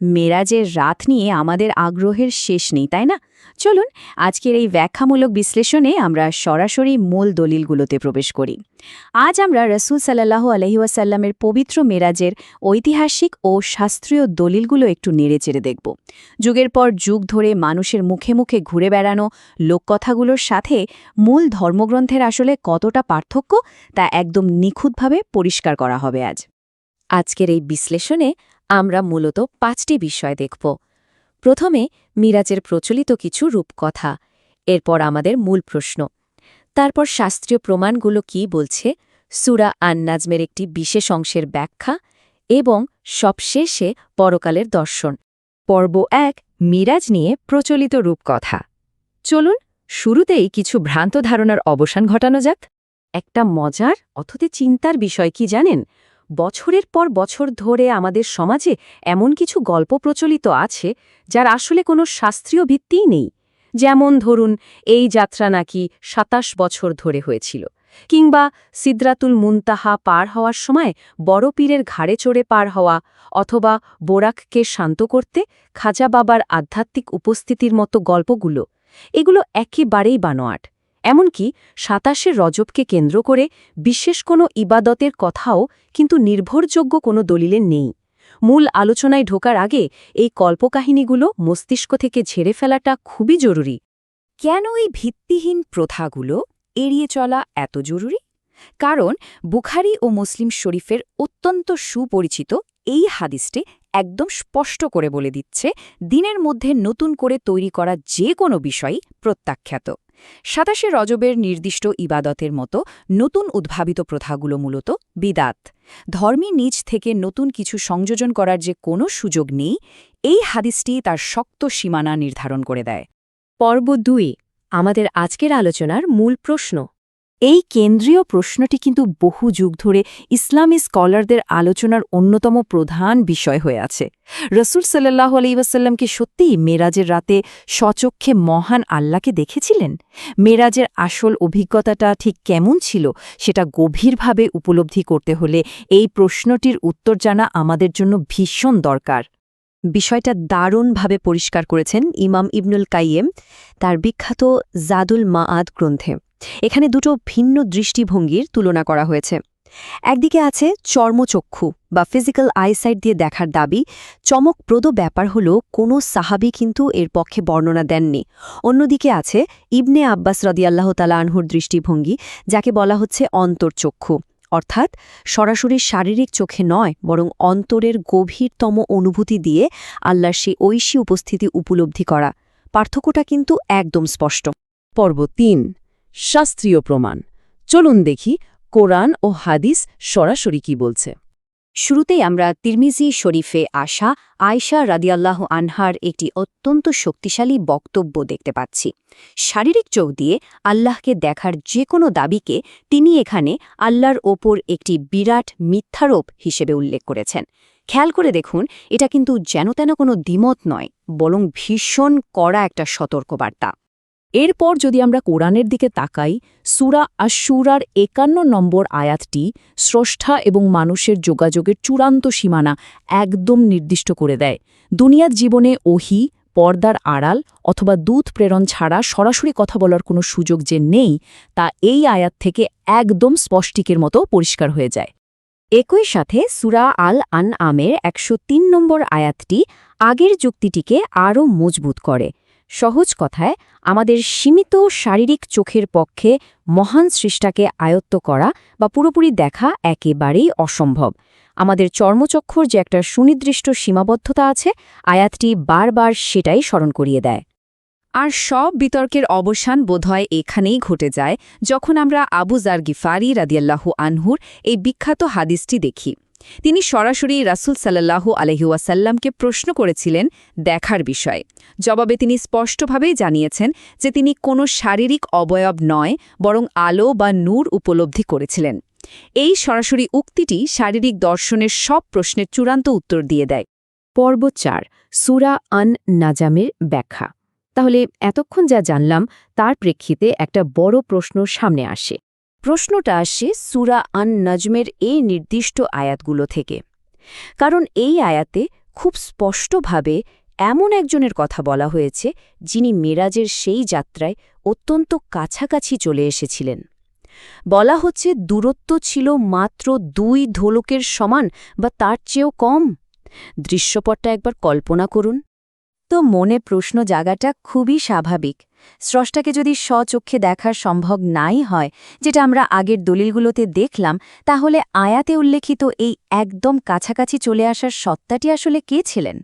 মেরাজের রাত নিয়ে আমাদের আগ্রহের শেষ নেই, তাই না? চলুন আজকের এই ব্যাখ্যামূলক বিশ্লেষণে আমরা সরাসরি মূল দলিলগুলোতে প্রবেশ করি। আজ আমরা রাসূল সাল্লাল্লাহু আলাইহি ওয়াসাল্লামের পবিত্র মেরাজের ঐতিহাসিক ও শাস্ত্রীয় দলিলগুলো একটু নেড়েচেড়ে দেখব। যুগের পর যুগ ধরে মানুষের মুখে মুখে ঘুরে বেড়ানো লোককথাগুলোর সাথে মূল ধর্মগ্রন্থের আসলে কতটা পার্থক্য তা একদম নিখুঁতভাবে পরিষ্কার করা হবে আজ। আজকের এই বিশ্লেষণে আমরা মূলত 5টি বিষয় দেখব। প্রথমে মিরাজের প্রচলিত কিছু রূপকথা, এরপর আমাদের মূল প্রশ্ন, তারপর শাস্ত্রীয় প্রমাণগুলো কি বলছে, সূরা আন-নাজমের একটি বিশেষ অংশের ব্যাখ্যা এবং সবশেষে পরকালের দর্শন। পর্ব 1, মিরাজ নিয়ে প্রচলিত রূপকথা। চলুন শুরুতেই কিছু ভ্রান্ত ধারণার অবসান ঘটানো যাক। একটা মজার অথচ চিন্তার বিষয় কি জানেন? বছরের পর বছর ধরে আমাদের সমাজে এমন কিছু গল্প প্রচলিত আছে যার আসলে কোনো শাস্ত্রীয় ভিত্তিই নেই। যেমন ধরুন, এই যাত্রা নাকি ২৭ বছর ধরে হয়েছিল, কিংবা সিদরাতুল মুনতাহা পার হওয়ার সময় বড় পীরের ঘাড়ে চড়ে পার হওয়া, অথবা বোরাককে শান্ত করতে খাজা বাবার আধ্যাত্মিক উপস্থিতির মতো গল্পগুলো। এগুলো একেবারেই বানোয়াট। এমনকি ২৭শে রজবকে কেন্দ্র করে বিশেষ কোনো ইবাদতের কথাও কিন্তু নির্ভরযোগ্য কোনো দলিলে নেই। মূল আলোচনায় ঢোকার আগে এই কল্পকাহিনীগুলো মস্তিষ্ক থেকে ঝেড়ে ফেলাটা খুবই জরুরি। কেন এই ভিত্তিহীন প্রথাগুলো এড়িয়ে চলা এত জরুরি? কারণ বুখারী ও মুসলিম শরীফের অত্যন্ত সুপরিচিত এই হাদিসটি একদম স্পষ্ট করে বলে দিচ্ছে, দিনের মধ্যে নতুন করে তৈরি করা যে কোনো বিষয়ই প্রত্যাখ্যাত। ২৭শে রজবের নির্দিষ্ট ইবাদতের মতো নতুন উদ্ভাবিত প্রথাগুলো মূলত বিদাত। ধর্মী নিজ থেকে নতুন কিছু সংযোজন করার যে কোনো সুযোগ নেই, এই হাদিসটি তার শক্ত সীমানা নির্ধারণ করে দেয়। পর্ব 2, আমাদের আজকের আলোচনার মূল প্রশ্ন। এই কেন্দ্রীয় প্রশ্নটি কিন্তু বহু যুগ ধরে ইসলামী স্কলারদের আলোচনার অন্যতম প্রধান বিষয় হয়ে আছে। রাসূল সাল্লাল্লাহু আলাইহি ওয়াসাল্লাম কি সত্যিই মেরাজের রাতে স্বচক্ষে মহান আল্লাহকে দেখেছিলেন? মেরাজের আসল অভিজ্ঞতাটা ঠিক কেমন ছিল সেটা গভীরভাবে উপলব্ধি করতে হলে এই প্রশ্নটির উত্তর জানা আমাদের জন্য ভীষণ দরকার। বিষয়টা দারুণভাবে পরিষ্কার করেছেন ইমাম ইবনুল কাইয়িম তার বিখ্যাত জাদুল মাআদ গ্রন্থে। এখানে দুটো ভিন্ন দৃষ্টিভঙ্গির তুলনা করা হয়েছে। একদিকে আছে চর্মচক্ষু বা ফিজিক্যাল আইসাইট দিয়ে দেখার দাবি। চমকপ্রদ ব্যাপার হলো কোনো সাহাবী কিন্তু এর পক্ষে বর্ণনা দেননি। অন্যদিকে আছে ইবনে আব্বাস রাদিয়াল্লাহু তাআলা আনহুর দৃষ্টিভঙ্গি, যাকে বলা হচ্ছে অন্তর্চক্ষু, অর্থাৎ সরাসরি শারীরিক চোখে নয়, বরং অন্তরের গভীরতম অনুভূতি দিয়ে আল্লাহর সেই ঐশী উপস্থিতি উপলব্ধি করা। পার্থক্যটা কিন্তু একদম স্পষ্ট। পর্ব 3, শাস্ত্রীয় প্রমাণ। চলুন দেখি কোরআন ও হাদিস সরাসরি কি বলছে। শুরুতেই আমরা তিরমিজি শরীফে আসা আয়েশা রাদিয়াল্লাহু আনহার একটি অত্যন্ত শক্তিশালী বক্তব্য দেখতে পাচ্ছি। শারীরিক চোখ দিয়ে আল্লাহকে দেখার যে কোনো দাবিকে তিনি এখানে আল্লাহর ওপর একটি বিরাট মিথ্যারোপ হিসেবে উল্লেখ করেছেন। খেয়াল করে দেখুন, এটা কিন্তু যেনতেন কোনো দ্বিমত নয়, বরং ভীষণ কড়া একটা সতর্কবার্তা। এরপর যদি আমরা কোরআনের দিকে তাকাই, সূরা আশ-শুরার ৫১ নম্বর আয়াতটি স্রষ্টা এবং মানুষের যোগাযোগের চূড়ান্ত সীমানা একদম নির্দিষ্ট করে দেয়। দুনিয়ার জীবনে ওহী, পর্দার আড়াল অথবা দূত প্রেরণ ছাড়া সরাসরি কথা বলার কোনো সুযোগ যে নেই, তা এই আয়াত থেকে একদম স্পষ্টিকের মতো পরিষ্কার হয়ে যায়। একই সাথে সূরা আল-আনআমের ১০৩ নম্বর আয়াতটি আগের যুক্তিটিকে আরও মজবুত করে। সহজ কথায়, আমাদের সীমিত শারীরিক চোখের পক্ষে মহান সৃষ্টাকে আয়ত্ত করা বা পুরোপুরি দেখা একেবারেই অসম্ভব। আমাদের চর্মচক্ষুর যে একটা সুনির্দিষ্ট সীমাবদ্ধতা আছে, আয়াতটি বারবার সেটাই স্মরণ করিয়ে দেয়। আর সব বিতর্কের অবসান বোধহয় এখানেই ঘটে যায় যখন আমরা আবু যার গিফারি রাদিয়াল্লাহু আনহুর এই বিখ্যাত হাদিসটি দেখি। তিনি সরাসরি রাসূল সাল্লাল্লাহু আলাইহি ওয়াসাল্লামকে প্রশ্ন করেছিলেন দেখার বিষয়ে। জবাবে তিনি স্পষ্টভাবেই জানিয়েছেন যে তিনি কোনো শারীরিক অবয়ব নয়, বরং আলো বা নূর উপলব্ধি করেছিলেন। এই সরাসরি উক্তিটি শারীরিক দর্শনের সব প্রশ্নের চূড়ান্ত উত্তর দিয়ে দেয়। পর্ব 4, সূরা আন-নাজমের ব্যাখ্যা। তাহলে এতক্ষণ যা জানলাম তার প্রেক্ষিতে একটা বড় প্রশ্ন সামনে আসে। প্রশ্নটা আসে সূরা আন-নাজমের এই নির্দিষ্ট আয়াতগুলো থেকে। কারণ এই আয়াতে খুব স্পষ্টভাবে এমন একজনের কথা বলা হয়েছে যিনি মেরাজের সেই যাত্রায় অত্যন্ত কাছাকাছি চলে এসেছিলেন। বলা হচ্ছে দূরত্ব ছিল মাত্র 2 ধনুকের সমান বা তার চেয়েও কম। দৃশ্যপটটা একবার কল্পনা করুন। তো মনে প্রশ্ন জাগাটা খুবই স্বাভাবিক। স্রষ্টাকে যদি স্বচক্ষে দেখার সম্ভব নাই হয়, যেটা আমরা আগের দলিলগুলোতে দেখলাম, তাহলে আয়াতে উল্লেখিত এই একদম কাছাকাছি চলে আসার সত্তাটি আসলে কে ছিলেন?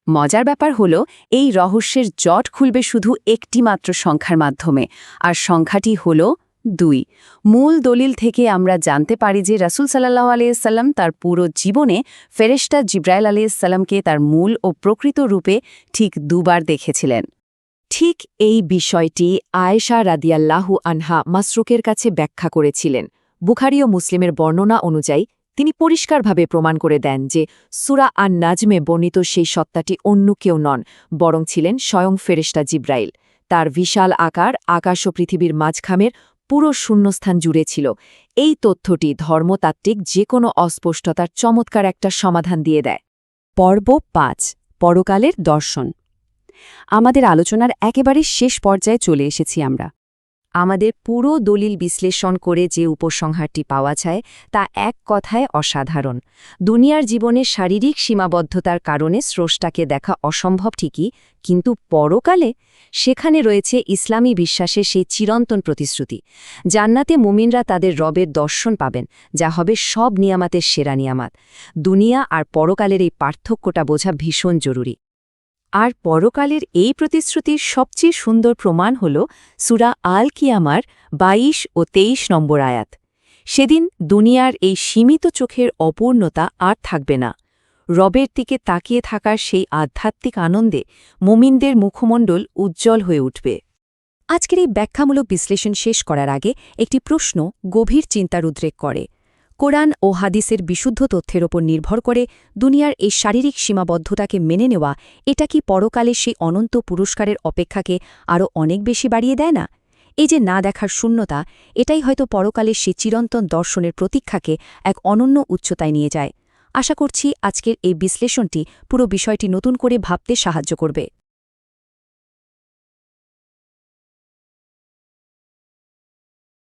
মজার ব্যাপার হল, এই রহস্যের জট খুলবে শুধু একটি মাত্র সংখ্যার মাধ্যমে, আর সংখ্যাটি হল 2। মূল দলিল থেকে আমরা জানতে পারি যে রাসূল সাল্লাল্লাহু আলাইহি সাল্লাম তার পুরো জীবনে ফেরেশতা জিবরাইল আলাইহিস সালামকে তার মূল ও প্রকৃত রূপে ঠিক 2 বার দেখেছিলেন। ঠিক এই বিষয়টি আয়েশা রাদিয়াল্লাহু আনহা মাসরুকের কাছে ব্যাখ্যা করেছিলেন। বুখারী ও মুসলিমের বর্ণনা অনুযায়ী তিনি পরিষ্কারভাবে প্রমাণ করে দেন যে সূরা আন-নাজমে বর্ণিত সেই সত্তাটি অন্য কেউ নন, বরং ছিলেন স্বয়ং ফেরেশতা জিবরাইল। তার বিশাল আকার আকাশ ও পৃথিবীর মাঝখানের পুরো শূন্যস্থান জুড়ে ছিল। এই তথ্যটি ধর্মতাত্ত্বিক যে কোনো অস্পষ্টতার চমৎকার একটা সমাধান দিয়ে দেয়। পর্ব 5 পরকালের দর্শন। আমাদের আলোচনার একেবারে শেষ পর্যায়ে চলে এসেছি আমরা। আমাদের পুরো দলিল বিশ্লেষণ করে যে উপসংহারটি পাওয়া যায় তা এক কথায় অসাধারণ। দুনিয়ার জীবনে শারীরিক সীমাবদ্ধতার কারণে স্রষ্টাকে দেখা অসম্ভব ঠিকই, কিন্তু পরকালে সেখানে রয়েছে ইসলামী বিশ্বাসের সেই চিরন্তন প্রতিশ্রুতি। জান্নাতে মুমিনরা তাদের রবের দর্শন পাবেন, যা হবে সব নিয়ামাতের সেরা নিয়ামাত। দুনিয়া আর পরকালের এই পার্থক্যটা বোঝা ভীষণ জরুরি। আর পরকালের এই প্রতিশ্রুতির সবচেয়ে সুন্দর প্রমাণ হল সূরা আল কিয়ামার 22 ও 23 নম্বর আয়াত। সেদিন দুনিয়ার এই সীমিত চোখের অপূর্ণতা আর থাকবে না। রবের দিকে তাকিয়ে থাকার সেই আধ্যাত্মিক আনন্দে মুমিনদের মুখমণ্ডল উজ্জ্বল হয়ে উঠবে। আজকের এই ব্যাখ্যামূলক বিশ্লেষণ শেষ করার আগে একটি প্রশ্ন গভীর চিন্তার উদ্রেক করে। কোরআন ও হাদিসের বিশুদ্ধ তথ্যের ওপর নির্ভর করে দুনিয়ার এই শারীরিক সীমাবদ্ধতাকে মেনে নেওয়া, এটা কি পরকালে সেই অনন্ত পুরস্কারের অপেক্ষাকে আরও অনেক বেশি বাড়িয়ে দেয় না? এই যে না দেখার শূন্যতা, এটাই হয়তো পরকালের সেই চিরন্তন দর্শনের প্রতীক্ষাকে এক অনন্য উচ্চতায় নিয়ে যায়। আশা করছি আজকের এই বিশ্লেষণটি পুরো বিষয়টি নতুন করে ভাবতে সাহায্য করবে।